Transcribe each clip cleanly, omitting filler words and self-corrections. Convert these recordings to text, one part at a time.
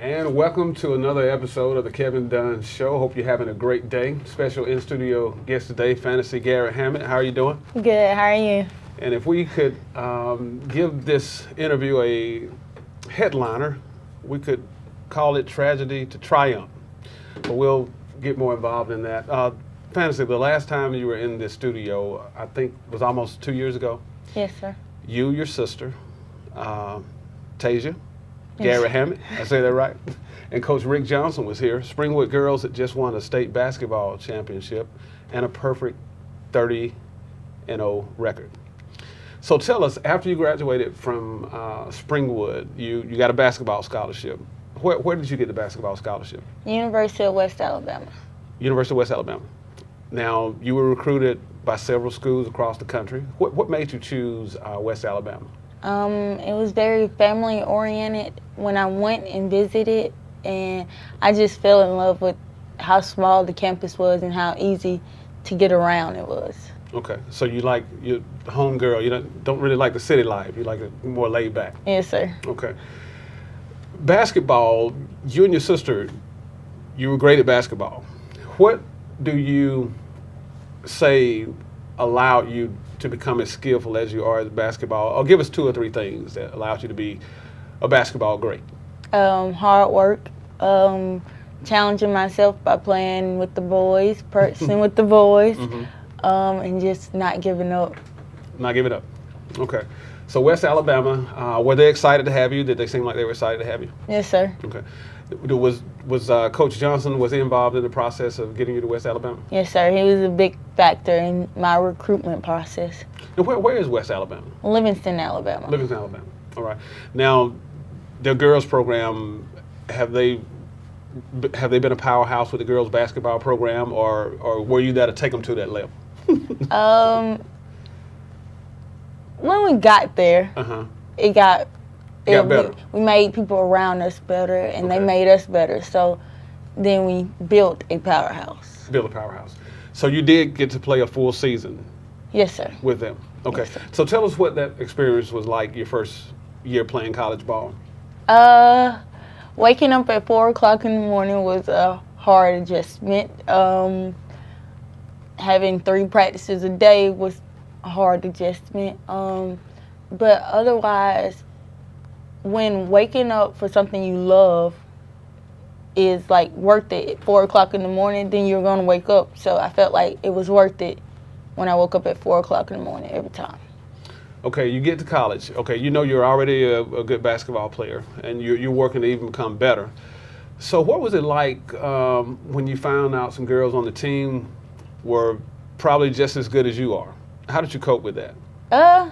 And welcome to another episode of the Kevin Dunn Show. Hope you're having a great day. Special in-studio guest today, Fannasy Garrett-Hammett. How are you doing? Good, how are you? And if we could give this interview a headliner, we could call it Tragedy to Triumph. But we'll get more involved in that. Fannasy, the last time you were in this studio, I think was almost 2 years ago. Yes, sir. You, your sister, Tradegy, Garrett-Hammett, I say that right, and Coach Rick Johnson was here. Springwood girls had just won a state basketball championship and a perfect 30-0 record. So tell us, after you graduated from Springwood, you got a basketball scholarship. Where did you get the basketball scholarship? University of West Alabama. University of West Alabama. Now, you were recruited by several schools across the country. What made you choose West Alabama? It was very family oriented when I went and visited, and I just fell in love with how small the campus was and how easy to get around it was. Okay, so you like your home girl. You don't really like the city life. You like it more laid back. Yes, sir. Okay. Basketball, you and your sister, you were great at basketball. What do you say allowed you to become as skillful as you are at basketball? Or give us 2 or 3 things that allowed you to be a basketball great. Hard work, challenging myself by playing with the boys, practicing with the boys, and just not giving up. Not giving up. Okay. So West Alabama, were they excited to have you? Did they seem like they were excited to have you? Yes, sir. Okay. Was Coach Johnson, was he involved in the process of getting you to West Alabama? Yes, sir. He was a big factor in my recruitment process. And where is West Alabama? Livingston, Alabama. Livingston, Alabama. All right. Now, their girls program, have they been a powerhouse with the girls basketball program, or were you there to take them to that level? When we got there, it got better. We made people around us better, and Okay. they made us better. So then we built a powerhouse. Build a powerhouse. So you did get to play a full season Yes, sir. with them. Okay. Yes, sir. So tell us what that experience was like, your first year playing college ball. Waking up at 4 o'clock in the morning was a hard adjustment. Having 3 practices a day was a hard adjustment. But otherwise, when waking up for something you love is like worth it at 4 o'clock in the morning, then you're going to wake up. So I felt like it was worth it when I woke up at 4 o'clock in the morning every time. Okay, you get to college. Okay, you know you're already a good basketball player, and you're working to even become better. So what was it like when you found out some girls on the team were probably just as good as you are? How did you cope with that? I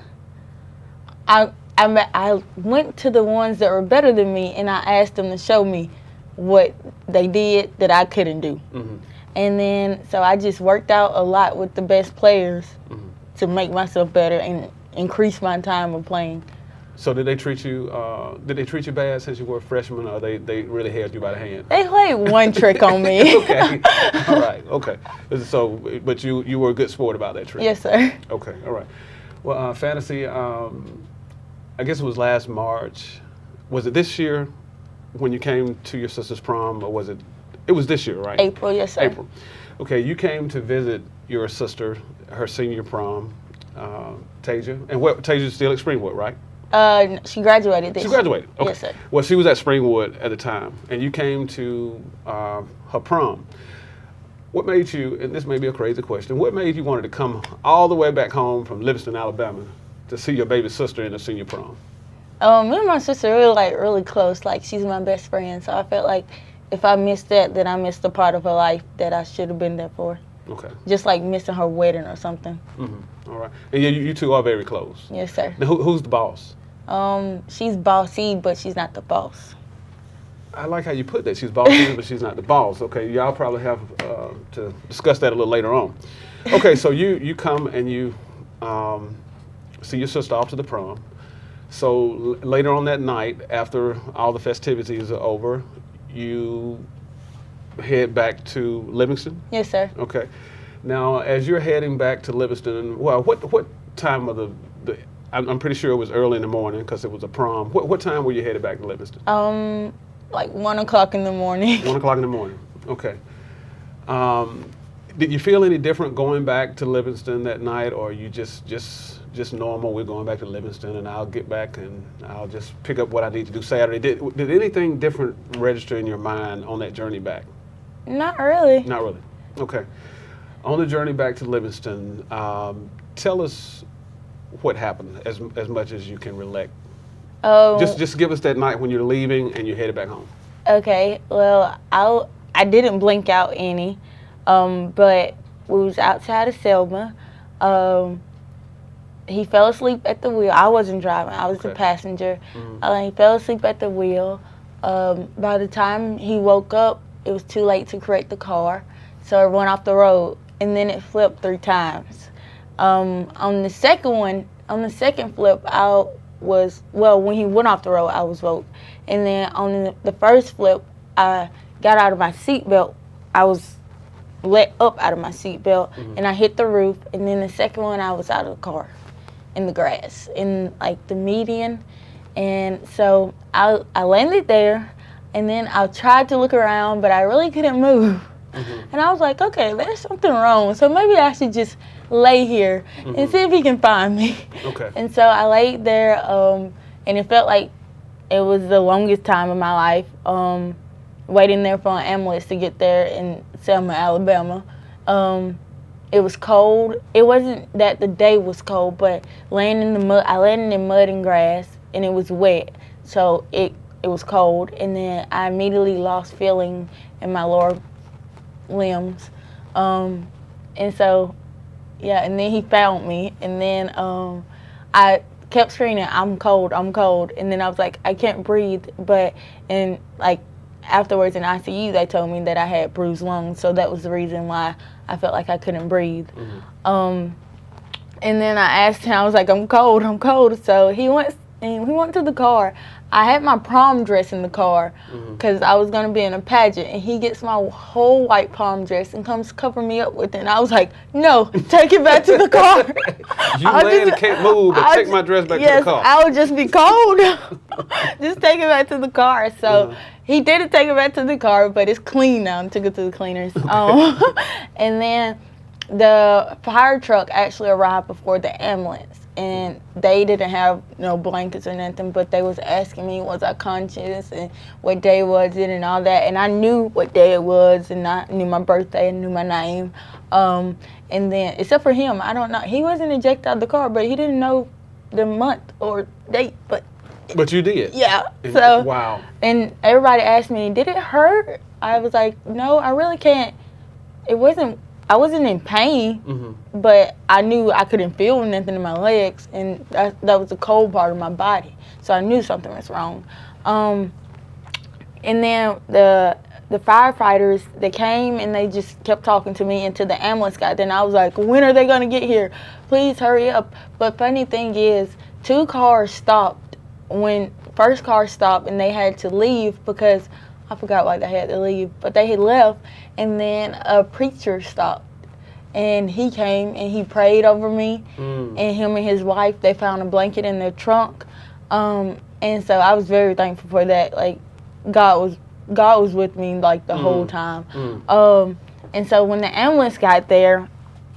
went to the ones that were better than me, and I asked them to show me what they did that I couldn't do. And then, so I just worked out a lot with the best players to make myself better and increase my time of playing. So did they treat you bad since you were a freshman, or they really held you by the hand? They played one trick on me. Okay, all right, okay. So, but you were a good sport about that trick? Yes, sir. Okay, all right. Well, Fannasy, I guess it was last March. Was it this year when you came to your sister's prom, or was it? It was this year, right? April, yes, sir. April. Okay, you came to visit your sister, her senior prom, Tradegy. And Tradegy still at Springwood, right? She graduated this year. She graduated? Okay. Yes, sir. Well, she was at Springwood at the time, and you came to her prom. What made you, and this may be a crazy question, what made you wanted to come all the way back home from Livingston, Alabama to see your baby sister in the senior prom? Me and my sister are really close. Like, she's my best friend. So I felt like if I missed that, then I missed a part of her life that I should have been there for. Okay. Just like missing her wedding or something. Mm-hmm. All right. And you two are very close. Yes, sir. Now, who's the boss? She's bossy, but she's not the boss. I like how you put that. She's bossy, but she's not the boss. Okay, y'all probably have to discuss that a little later on. Okay, so you come and you see your sister off to the prom. So later on that night, after all the festivities are over, you head back to Livingston? Yes, sir. Okay. Now, as you're heading back to Livingston, well, what time of the I'm pretty sure it was early in the morning because it was a prom. What time were you headed back to Livingston? Like 1 o'clock in the morning. 1 o'clock in the morning. Okay. Did you feel any different going back to Livingston that night, or you just normal? We're going back to Livingston, and I'll get back and I'll just pick up what I need to do Saturday. Did anything different register in your mind on that journey back? Not really. Not really. Okay. On the journey back to Livingston, tell us what happened as much as you can relate. Oh. Just give us that night when you're leaving and you're headed back home. Okay. Well, I didn't blink out any, but we was outside of Selma. He fell asleep at the wheel. I wasn't driving. I was the passenger. Mm-hmm. He fell asleep at the wheel. By the time he woke up, it was too late to correct the car, so it went off the road, and then it flipped 3 times. On the second flip, when he went off the road, I was woke. And then on the first flip, I got out of my seatbelt. I was let up out of my seatbelt, and I hit the roof. And then the second one, I was out of the car in the grass, in like the median. And so I landed there, and then I tried to look around, but I really couldn't move. Mm-hmm. And I was like, okay, there's something wrong. So maybe I should just lay here and see if he can find me. Okay. And so I laid there, and it felt like it was the longest time of my life, waiting there for an ambulance to get there in Selma, Alabama. It was cold. It wasn't that the day was cold, but laying in the mud, I landed in mud and grass, and it was wet. So it was cold, and then I immediately lost feeling in my lower limbs. And so, yeah, and then he found me, and then I kept screaming, I'm cold, and then I was like, I can't breathe, and like afterwards in ICU, they told me that I had bruised lungs, so that was the reason why I felt like I couldn't breathe. And then I asked him, I was like, I'm cold, so he went to the car. I had my prom dress in the car because I was going to be in a pageant, and he gets my whole white prom dress and comes cover me up with it. And I was like, no, take it back to the car. You land and can't move, but take my dress back to the car. I would just be cold. Just take it back to the car. So he didn't take it back to the car, but it's clean now, and took it to the cleaners. And then the fire truck actually arrived before the ambulance. And they didn't have no blankets or nothing, but they was asking me, was I conscious, and what day was it, and all that. And I knew what day it was, and I knew my birthday, and knew my name. And then, except for him, I don't know. He wasn't ejected out of the car, but he didn't know the month or date. But you did? Yeah. So wow. And everybody asked me, did it hurt? I was like, no, I really can't. I wasn't in pain, but I knew I couldn't feel nothing in my legs, and that was the cold part of my body. So I knew something was wrong. And then the firefighters, they came and they just kept talking to me until the ambulance got there. And I was like, when are they going to get here? Please hurry up. But funny thing is, 2 cars stopped. When first car stopped, and they had to leave because I forgot why they had to leave, but they had left, and then a preacher stopped, and he came and he prayed over me, and him and his wife, they found a blanket in their trunk, and so I was very thankful for that. Like God was with me like the whole time, and so when the ambulance got there,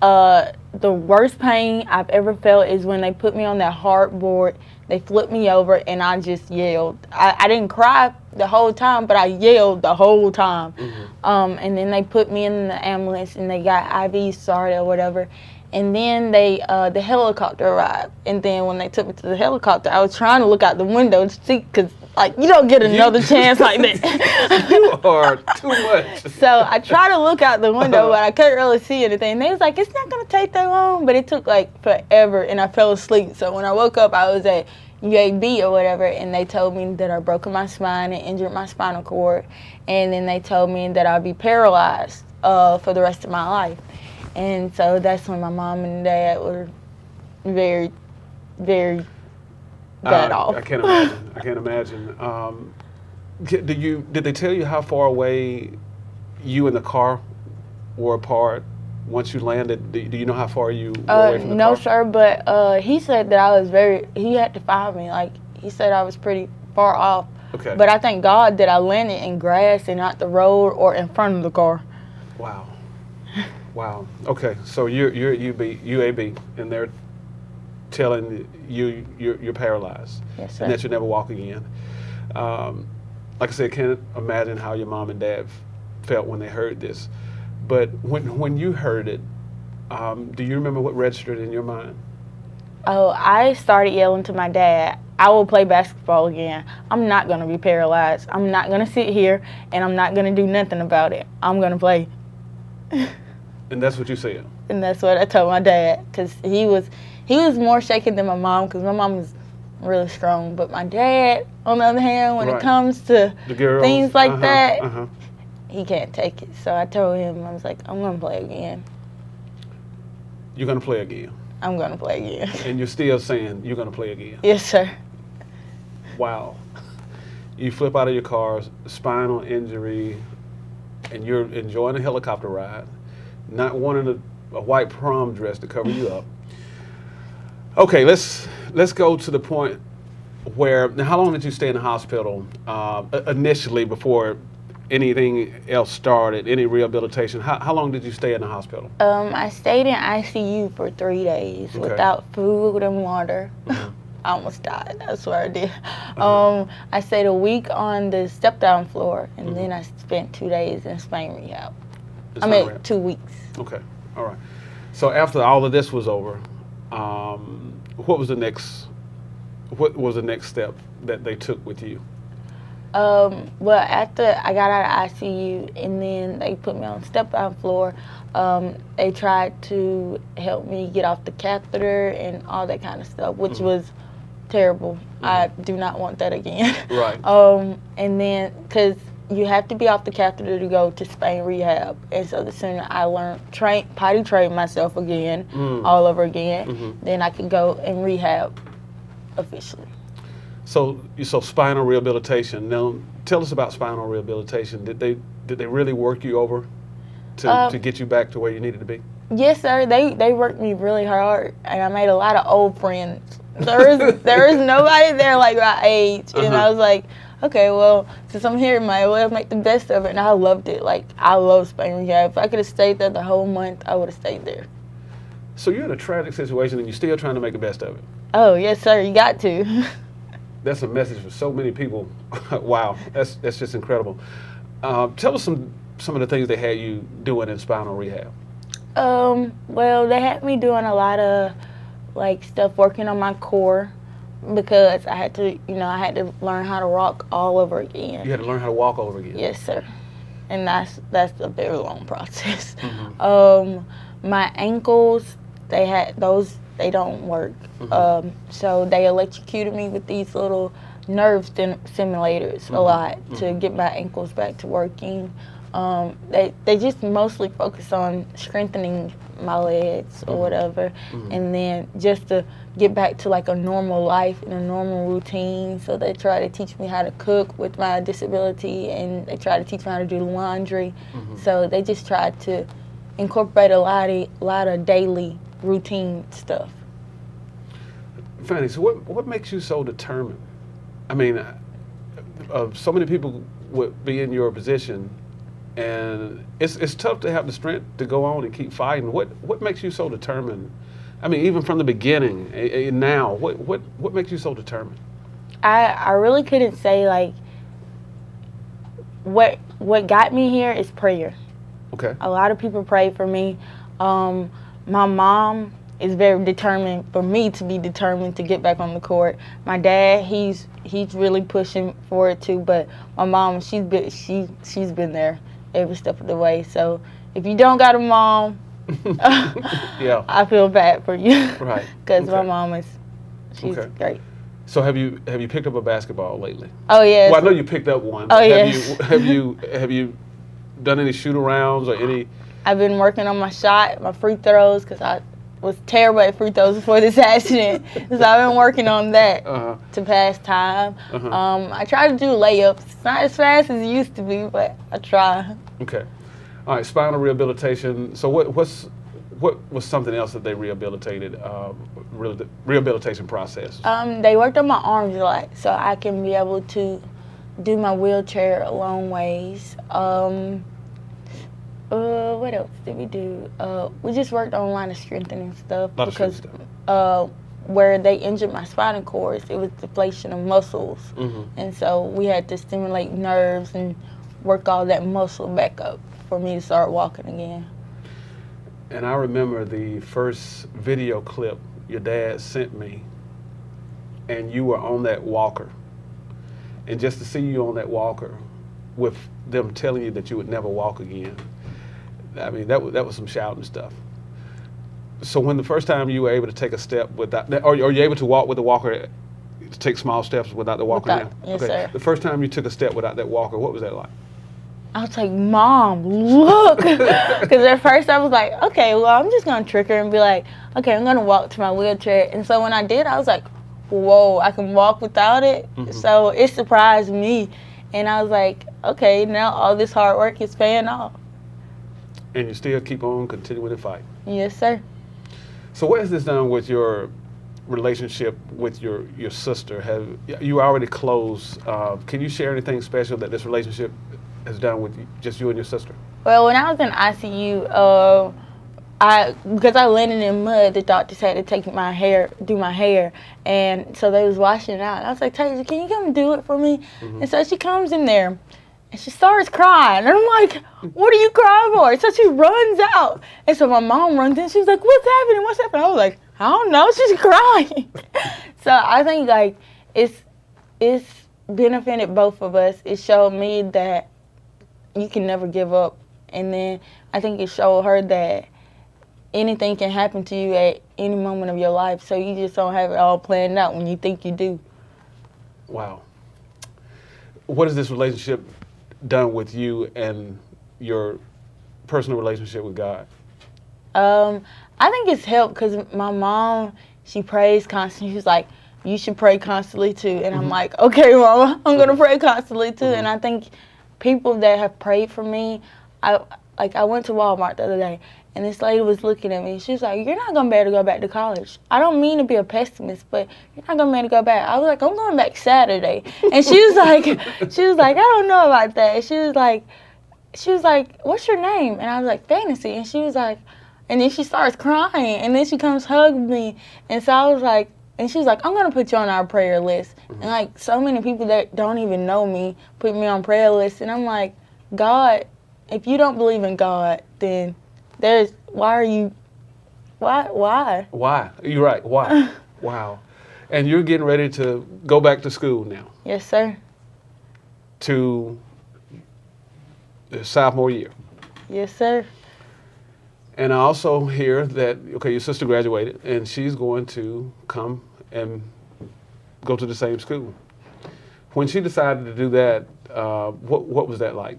the worst pain I've ever felt is when they put me on that hardboard. They flipped me over, and I just yelled. I didn't cry the whole time, but I yelled the whole time. And then they put me in the ambulance, and they got IV started or whatever. And then the helicopter arrived. And then when they took me to the helicopter, I was trying to look out the window to see, because like you don't get another chance like that. You are too much. So I tried to look out the window, but I couldn't really see anything. And they was like, it's not gonna take that long, but it took like forever, and I fell asleep. So when I woke up, I was at UAB or whatever, and they told me that I broke my spine and injured my spinal cord, and then they told me that I'd be paralyzed for the rest of my life. And so that's when my mom and dad were very, very bad off. I can't imagine. I can't imagine. Did they tell you how far away you and the car were apart once you landed? Do you know how far you were away from the car? No, sir, but he said that I was he had to find me. Like, he said I was pretty far off. Okay. But I thank God that I landed in grass and not the road or in front of the car. Wow. Wow. Okay, so you're at UAB, and they're telling you you're paralyzed. Yes, sir. And that you'll never walk again. Like I said, I can't imagine how your mom and dad felt when they heard this. But when you heard it, do you remember what registered in your mind? Oh, I started yelling to my dad, I will play basketball again. I'm not going to be paralyzed. I'm not going to sit here, and I'm not going to do nothing about it. I'm going to play. And that's what you said? And that's what I told my dad, because he was more shaken than my mom, because my mom was really strong. But my dad, on the other hand, when it comes to things like that, he can't take it. So I told him, I was like, I'm going to play again. You're going to play again? I'm going to play again. And you're still saying you're going to play again? Yes, sir. Wow. You flip out of your car, spinal injury, and you're enjoying a helicopter ride, not wanting a white prom dress to cover you up. Okay, let's go to the point where, now how long did you stay in the hospital initially before anything else started, any rehabilitation? How long did you stay in the hospital? I stayed in ICU for 3 days without food and water. Mm-hmm. I almost died. I swear I did. I stayed a week on the step-down floor, and then I spent 2 days in spine rehab. 2 weeks. Okay, all right. So after all of this was over, what was the next step that they took with you? Well, after I got out of ICU and then they put me on the step-down floor, they tried to help me get off the catheter and all that kind of stuff, which was terrible. I do not want that again. Right. And then, because you have to be off the catheter to go to spine rehab, and so the sooner I potty train myself again, all over again, then I could go and rehab officially. So spinal rehabilitation. Now, tell us about spinal rehabilitation. Did they really work you over to get you back to where you needed to be? Yes, sir. They worked me really hard, and I made a lot of old friends. There is nobody there like my age, and I was like, okay, well, since I'm here, might as well make the best of it. And I loved it. Like, I love spine rehab. If I could have stayed there the whole month, I would have stayed there. So you're in a tragic situation, and you're still trying to make the best of it. Oh yes, sir. You got to. That's a message for so many people. Wow, that's just incredible. Tell us some of the things they had you doing in spinal rehab. Well, they had me doing a lot of stuff working on my core, because I had to learn how to walk all over again. You had to learn how to walk all over again. Yes, sir. And that's a very long process. My ankles, they don't work. So they electrocuted me with these little nerve simulators a lot to get my ankles back to working. They just mostly focus on strengthening my legs or whatever, and then just to get back to a normal life and a normal routine. So they try to teach me how to cook with my disability, and they try to teach me how to do laundry. So they just tried to incorporate a lot of daily routine stuff. Fanny, so what makes you so determined? I mean, so many people would be in your position, and it's tough to have the strength to go on and keep fighting. What makes you so determined? I mean, even from the beginning and now, what makes you so determined? I really couldn't say what got me here is prayer. Okay. A lot of people pray for me. My mom is very determined for me to be determined to get back on the court. My dad, he's really pushing for it too. But my mom, she's been there every step of the way. So if you don't got a mom, yeah, I feel bad for you. Right. Because my mom she's great. So have you picked up a basketball lately? Oh yes. Well, I know you picked up one. Oh Have yes. have you done any shoot arounds or any? I've been working on my shot, my free throws, because I was terrible at free throws before this accident. So I've been working on that to pass time. I try to do layups. It's not as fast as it used to be, but I try. Okay. All right. Spinal rehabilitation. So what was something else that they rehabilitated? Rehabilitation process. They worked on my arms a lot, so I can be able to do my wheelchair a long ways. What else did we do? We just worked on a lot of strengthening stuff because where they injured my spinal cord, it was deflation of muscles, and so we had to stimulate nerves and work all that muscle back up for me to start walking again. And I remember the first video clip your dad sent me, and you were on that walker, and just to see you on that walker with them telling you that you would never walk again. I mean, that was some shouting stuff. So when the first time you were able to take a step without, or are you able to walk with the walker, to take small steps without the walker now? Yes, sir. The first time you took a step without that walker, what was that like? I was like, Mom, look. Because at first I was like, okay, well, I'm just going to trick her and be like, okay, I'm going to walk to my wheelchair. And so when I did, I was like, whoa, I can walk without it. So it surprised me. And I was like, okay, now all this hard work is paying off. And you still keep on continuing to fight. Yes, sir. So what has this done with your relationship with your sister? Have you already close? Can you share anything special that this relationship has done with just you and your sister? Well, when I was in ICU, because I landed in mud, the doctors had to do my hair, and so they was washing it out. And I was like, Tradegy, can you come and do it for me? And so she comes in there, and she starts crying. And I'm like, what are you crying for? So she runs out. And so my mom runs in. She's like, what's happening? What's happening? I was like, I don't know. She's crying. So I think, like, it's benefited both of us. It showed me that you can never give up. And then I think it showed her that anything can happen to you at any moment of your life. So you just don't have it all planned out when you think you do. Wow. What has this relationship done with you and your personal relationship with God? I think it's helped because my mom, she prays constantly. She's like, you should pray constantly too. And I'm like, okay, Mama, I'm going to pray constantly too. And I think people that have prayed for me, I went to Walmart the other day, and this lady was looking at me. She was like, you're not going to be able to go back to college. I don't mean to be a pessimist, but you're not going to be able to go back. I was like, I'm going back Saturday. And she was like, I don't know about that. And she was like, what's your name? And I was like, Fannasy. And she was like, and then she starts crying, and then she comes hug me. And so I was like, and she was like, I'm going to put you on our prayer list. And like so many people that don't even know me put me on prayer lists. And I'm like, God, if you don't believe in God, then why? Why? You're right. Why? Wow. And you're getting ready to go back to school now. Yes, sir. To the sophomore year. Yes, sir. And I also hear that, okay, your sister graduated, and she's going to come and go to the same school. When she decided to do that, what was that like?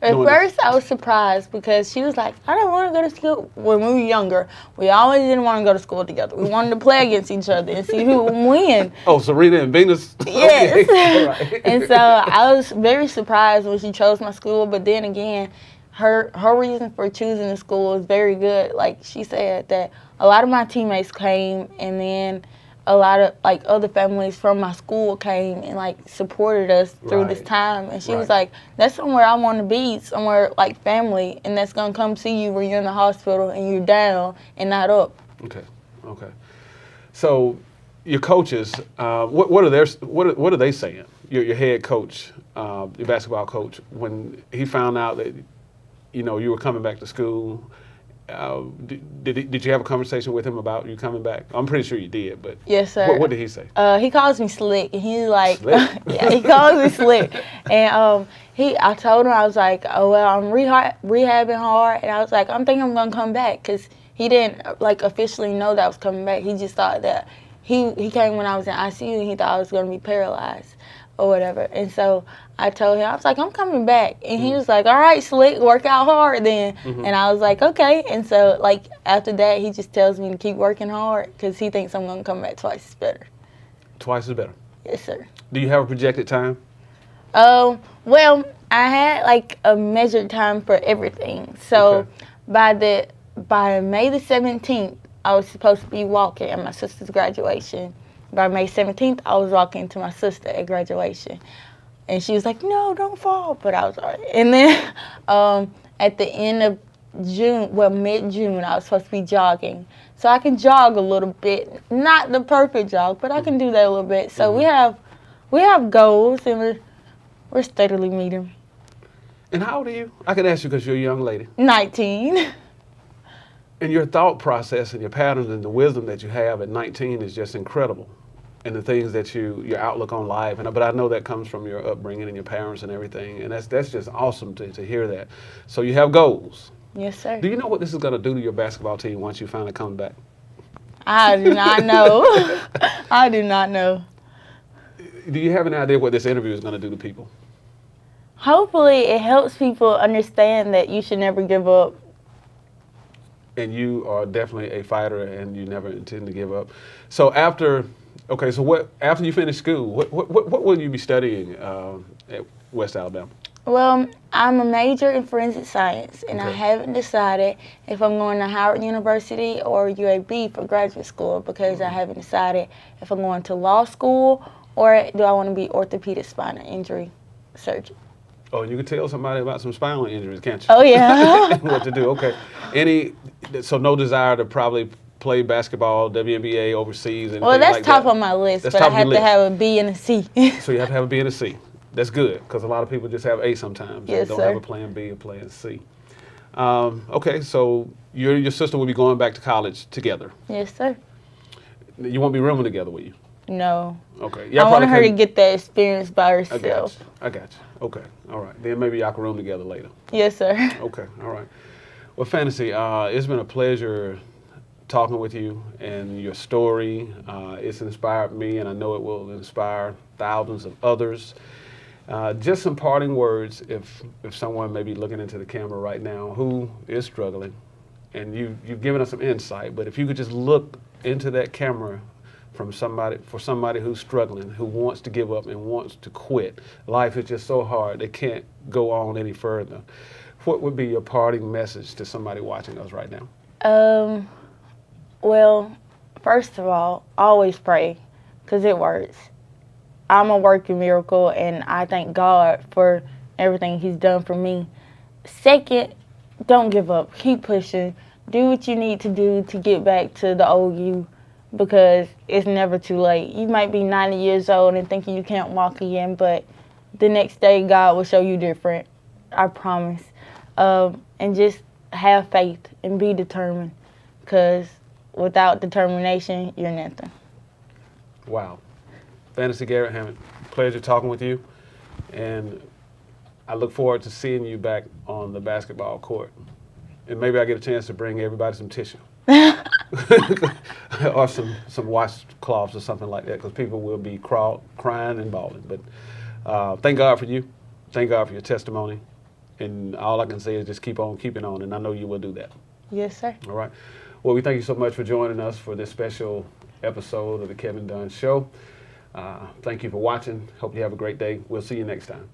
At first, I was surprised because she was like, I don't want to go to school. When we were younger, we always didn't want to go to school together. We wanted to play against each other and see who would win. Oh, Serena and Venus? Yes. Okay. Right. And so I was very surprised when she chose my school. But then again, her reason for choosing the school was very good. Like, she said that a lot of my teammates came, and then a lot of like other families from my school came and like supported us through this time. And she was like, that's somewhere I want to be, somewhere like family, and that's gonna come see you when you're in the hospital and you're down and not up. Okay. So your coaches, what are they saying? Your head coach, your basketball coach, when he found out that you were coming back to school. Did you have a conversation with him about you coming back? I'm pretty sure you did, but yes, sir. What did he say? He calls me Slick, and he's like, Slick? yeah, he calls me Slick. And I told him, I was like, oh well, I'm rehabbing hard, and I was like, I'm thinking I'm gonna come back, because he didn't like officially know that I was coming back. He just thought that he came when I was in ICU and he thought I was going to be paralyzed or whatever. And so I told him, I was like, I'm coming back. And he was like, all right, Slick, work out hard then. And I was like, okay. And so, like, after that, he just tells me to keep working hard because he thinks I'm going to come back twice as better. Twice as better? Yes, sir. Do you have a projected time? Well, I had, like, a measured time for everything. So by May the 17th, I was supposed to be walking at my sister's graduation. By May 17th, I was walking to my sister at graduation. And she was like, no, don't fall. But I was all right. And then at the end of June, well, mid-June, I was supposed to be jogging. So I can jog a little bit. Not the perfect jog, but I can do that a little bit. So we have goals, and we're steadily meeting. And how old are you? I can ask you because you're a young lady. 19. And your thought process and your patterns and the wisdom that you have at 19 is just incredible. And the things that your outlook on life, but I know that comes from your upbringing and your parents and everything, and that's just awesome to hear that. So you have goals. Yes, sir. Do you know what this is going to do to your basketball team once you finally come back? I do not know. I do not know. Do you have an idea what this interview is going to do to people? Hopefully it helps people understand that you should never give up. And you are definitely a fighter, and you never intend to give up. So after you finish school, what will you be studying at West Alabama? Well, I'm a major in forensic science, and I haven't decided if I'm going to Howard University or UAB for graduate school because I haven't decided if I'm going to law school or do I want to be orthopedic spinal injury surgeon. Oh, you can tell somebody about some spinal injuries, can't you? Oh, yeah. What to do, okay. So no desire to probably play basketball, WNBA overseas? Well, that's top on my list, but I have to have a B and a C. So you have to have a B and a C. That's good, because a lot of people just have A sometimes. Yes, they don't sir. have a plan B or plan C. Okay, so you and your sister will be going back to college together. Yes, sir. You won't be rooming together, will you? No. Okay. I want her to get that experience by herself. I got you. Okay. All right. Then maybe y'all can room together later. Yes, sir. Okay. All right. Well, Fannasy, it's been a pleasure talking with you and your story. It's inspired me, and I know it will inspire thousands of others. Just some parting words if someone may be looking into the camera right now who is struggling, and you've given us some insight, but if you could just look into that camera for somebody who's struggling, who wants to give up and wants to quit. Life is just so hard, they can't go on any further. What would be your parting message to somebody watching us right now? Well, first of all, always pray, because it works. I'm a working miracle, and I thank God for everything He's done for me. Second, don't give up. Keep pushing. Do what you need to do to get back to the old you, because it's never too late. You might be 90 years old and thinking you can't walk again, but the next day God will show you different. I promise. And just have faith and be determined, because without determination, you're nothing. Wow. Fannasy Garrett-Hammett, pleasure talking with you, and I look forward to seeing you back on the basketball court. And maybe I get a chance to bring everybody some tissue. Or some washcloths or something like that, because people will be crying and bawling. But thank God for you. Thank God for your testimony. And all I can say is just keep on keeping on, and I know you will do that. Yes, sir. All right. Well, we thank you so much for joining us for this special episode of the Kevin Dunn Show. Thank you for watching. Hope you have a great day. We'll see you next time.